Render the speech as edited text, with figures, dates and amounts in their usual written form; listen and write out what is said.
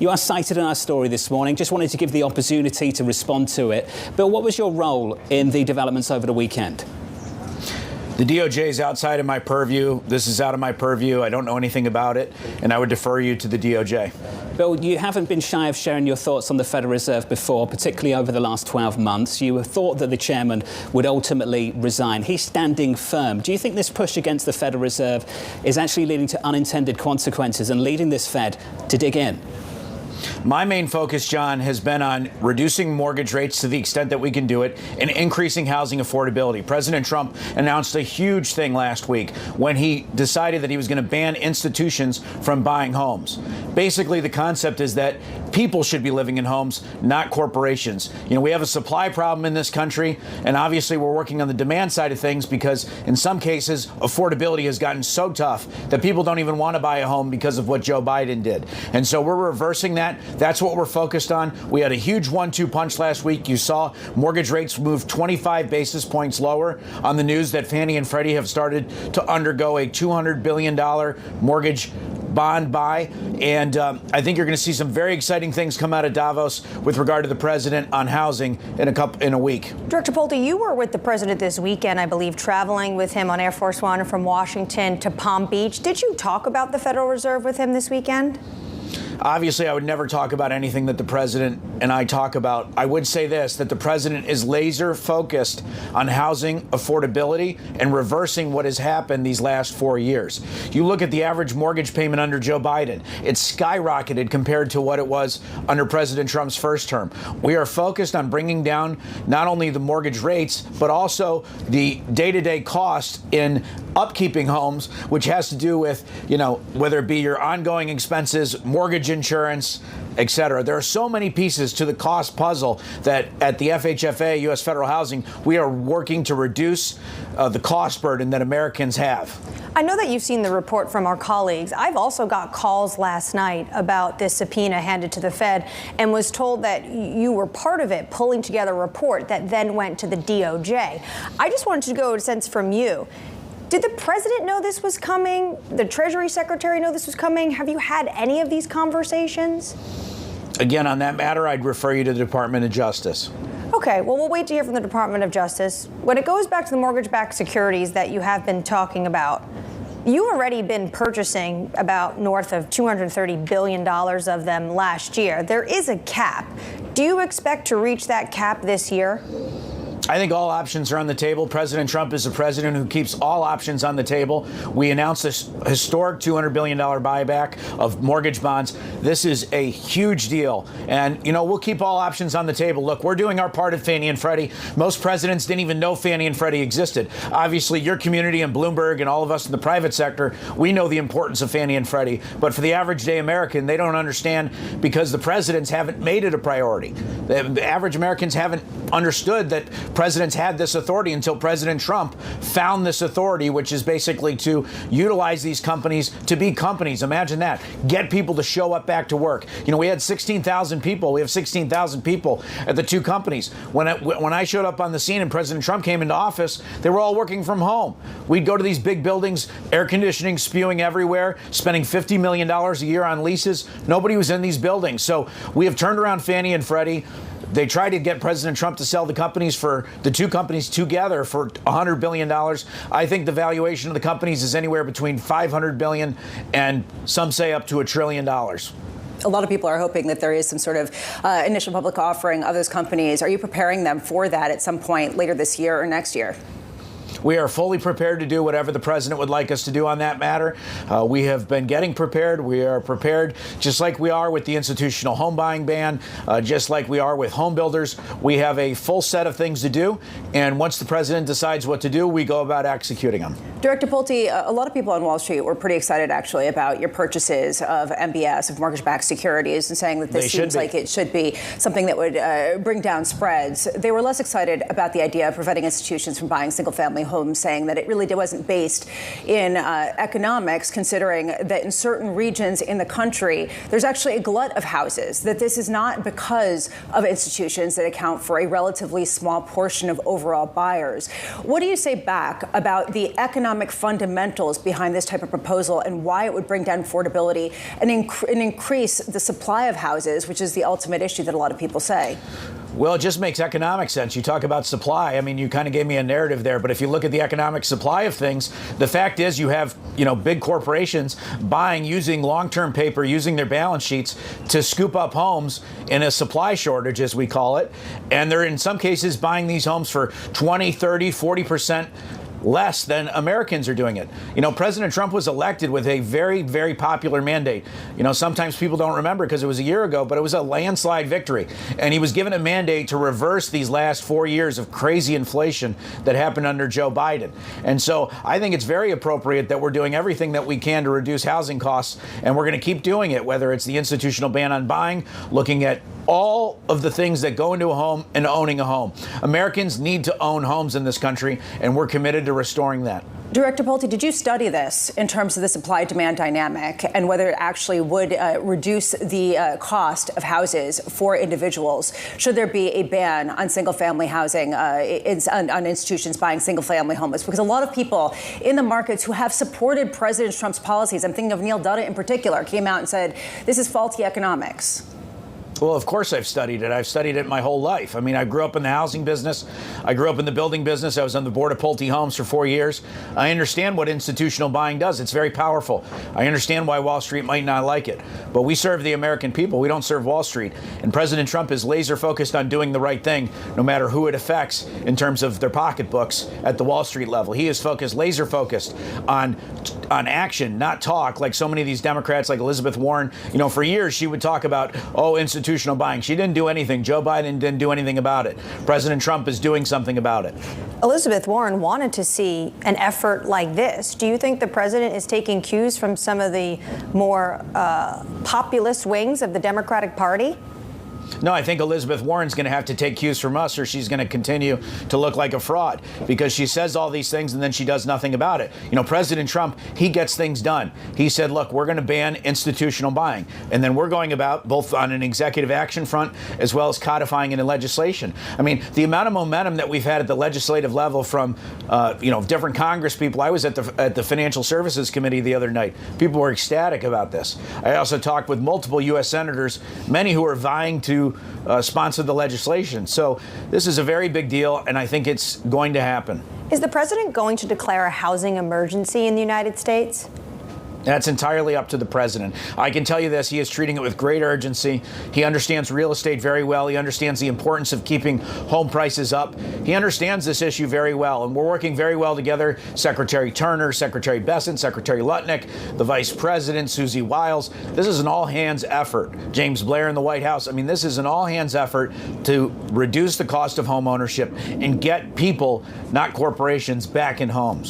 You are cited in our story this morning. Just wanted to give the opportunity to respond to it. Bill, what was your role in the developments over the weekend? The DOJ is outside of my purview. This is out of my purview. I don't know anything about it, and I would defer you to the DOJ. Bill, you haven't been shy of sharing your thoughts on the Federal Reserve before, particularly over the last 12 months. You thought that the chairman would ultimately resign. He's standing firm. Do you think this push against the Federal Reserve is actually leading to unintended consequences and leading this Fed to dig in? My main focus, John, has been on reducing mortgage rates to the extent that we can do it and increasing housing affordability. President Trump announced a huge thing last week when he decided that he was going to ban institutions from buying homes. Basically, the concept is that people should be living in homes, not corporations. You know, we have a supply problem in this country, and obviously we're working on the demand side of things because in some cases, affordability has gotten so tough that people don't even want to buy a home because of what Joe Biden did. And so we're reversing that. That's what we're focused on. We had a huge 1-2 punch last week. You saw mortgage rates move 25 basis points lower on the news that Fannie and Freddie have started to undergo a $200 billion mortgage bond buy. And I think you're going to see some very exciting things come out of Davos with regard to the president on housing in a week. Director Pulte, you were with the president this weekend, I believe, traveling with him on Air Force One from Washington to Palm Beach. Did you talk about the Federal Reserve with him this weekend? Obviously, I would never talk about anything that the president and I talk about. I would say this, that the president is laser focused on housing affordability and reversing what has happened these last 4 years. You look at the average mortgage payment under Joe Biden, it's skyrocketed compared to what it was under President Trump's first term. We are focused on bringing down not only the mortgage rates, but also the day-to-day cost in upkeeping homes, which has to do with, you know, whether it be your ongoing expenses, mortgage insurance, et cetera. There are so many pieces to the cost puzzle that at the FHFA, U.S. Federal Housing, we are working to reduce the cost burden that Americans have. I know that you've seen the report from our colleagues. I've also got calls last night about this subpoena handed to the Fed and was told that you were part of it, pulling together a report that then went to the DOJ. I just wanted to go a sense from you. Did the president know this was coming? The Treasury Secretary know this was coming? Have you had any of these conversations? Again, on that matter, I'd refer you to the Department of Justice. Okay, well, we'll wait to hear from the Department of Justice. When it goes back to the mortgage-backed securities that you have been talking about, you've already been purchasing about north of $230 billion of them last year. There is a cap. Do you expect to reach that cap this year? I think all options are on the table. President Trump is a president who keeps all options on the table. We announced this historic $200 billion buyback of mortgage bonds. This is a huge deal. And, you know, we'll keep all options on the table. Look, we're doing our part at Fannie and Freddie. Most presidents didn't even know Fannie and Freddie existed. Obviously, your community and Bloomberg and all of us in the private sector, we know the importance of Fannie and Freddie. But for the average day American, they don't understand because the presidents haven't made it a priority. The average Americans haven't understood that presidents had this authority until President Trump found this authority, which is basically to utilize these companies to be companies. Imagine that. Get people to show up back to work. You know, we had 16,000 people. We have 16,000 people at the two companies. When I showed up on the scene and President Trump came into office, they were all working from home. We'd go to these big buildings, air conditioning spewing everywhere, spending $50 million a year on leases. Nobody was in these buildings. So we have turned around Fannie and Freddie. They tried to get President Trump to sell the companies for the two companies together for $100 billion. I think the valuation of the companies is anywhere between $500 billion and some say up to $1 trillion. A lot of people are hoping that there is some sort of initial public offering of those companies. Are you preparing them for that at some point later this year or next year? We are fully prepared to do whatever the president would like us to do on that matter. We have been getting prepared. We are prepared just like we are with the institutional home buying ban, just like we are with home builders. We have a full set of things to do. And once the president decides what to do, we go about executing them. Director Pulte, a lot of people on Wall Street were pretty excited, actually, about your purchases of MBS, of mortgage-backed securities, and saying that this seems like it should be something that would bring down spreads. They were less excited about the idea of preventing institutions from buying single-family homes, saying that it really wasn't based in economics, considering that in certain regions in the country, there's actually a glut of houses, that this is not because of institutions that account for a relatively small portion of overall buyers. What do you say back about the economic fundamentals behind this type of proposal and why it would bring down affordability and increase the supply of houses, which is the ultimate issue that a lot of people say? Well, it just makes economic sense. You talk about supply. I mean, you kind of gave me a narrative there, but if you look at the economic supply of things, the fact is you have, big corporations buying, using long-term paper, using their balance sheets to scoop up homes in a supply shortage, as we call it. And they're in some cases buying these homes for 20, 30, 40% less than Americans are doing it. President Trump was elected with a very, very popular mandate. Sometimes people don't remember because it was a year ago, but it was a landslide victory. And he was given a mandate to reverse these last 4 years of crazy inflation that happened under Joe Biden. And so I think it's very appropriate that we're doing everything that we can to reduce housing costs. And we're going to keep doing it, whether it's the institutional ban on buying, looking at all of the things that go into a home and owning a home. Americans need to own homes in this country, and we're committed to restoring that. Director Pulte, did you study this in terms of the supply-demand dynamic and whether it actually would reduce the cost of houses for individuals? Should there be a ban on single-family housing, on institutions buying single-family homes? Because a lot of people in the markets who have supported President Trump's policies, I'm thinking of Neil Dutta in particular, came out and said, this is faulty economics. Well, of course I've studied it. I've studied it my whole life. I mean, I grew up in the housing business. I grew up in the building business. I was on the board of Pulte Homes for 4 years. I understand what institutional buying does. It's very powerful. I understand why Wall Street might not like it. But we serve the American people. We don't serve Wall Street. And President Trump is laser focused on doing the right thing, no matter who it affects in terms of their pocketbooks at the Wall Street level. He is laser focused on action, not talk, like so many of these Democrats, like Elizabeth Warren. For years, she would talk about, institutional buying. She didn't do anything. Joe Biden didn't do anything about it. President Trump is doing something about it. Elizabeth Warren wanted to see an effort like this. Do you think the president is taking cues from some of the more populist wings of the Democratic Party? No, I think Elizabeth Warren's going to have to take cues from us, or she's going to continue to look like a fraud, because she says all these things and then she does nothing about it. President Trump, he gets things done. He said, look, we're going to ban institutional buying. And then we're going about both on an executive action front as well as codifying it in legislation. I mean, the amount of momentum that we've had at the legislative level from, different Congress people. I was at the Financial Services Committee the other night. People were ecstatic about this. I also talked with multiple U.S. senators, many who are vying to sponsor the legislation. So this is a very big deal, and I think it's going to happen. Is the president going to declare a housing emergency in the United States? That's entirely up to the president. I can tell you this, he is treating it with great urgency. He understands real estate very well. He understands the importance of keeping home prices up. He understands this issue very well, and we're working very well together. Secretary Turner, Secretary Bessent, Secretary Lutnick, the Vice President, Susie Wiles. This is an all-hands effort. James Blair in the White House. I mean, this is an all-hands effort to reduce the cost of home ownership and get people, not corporations, back in homes.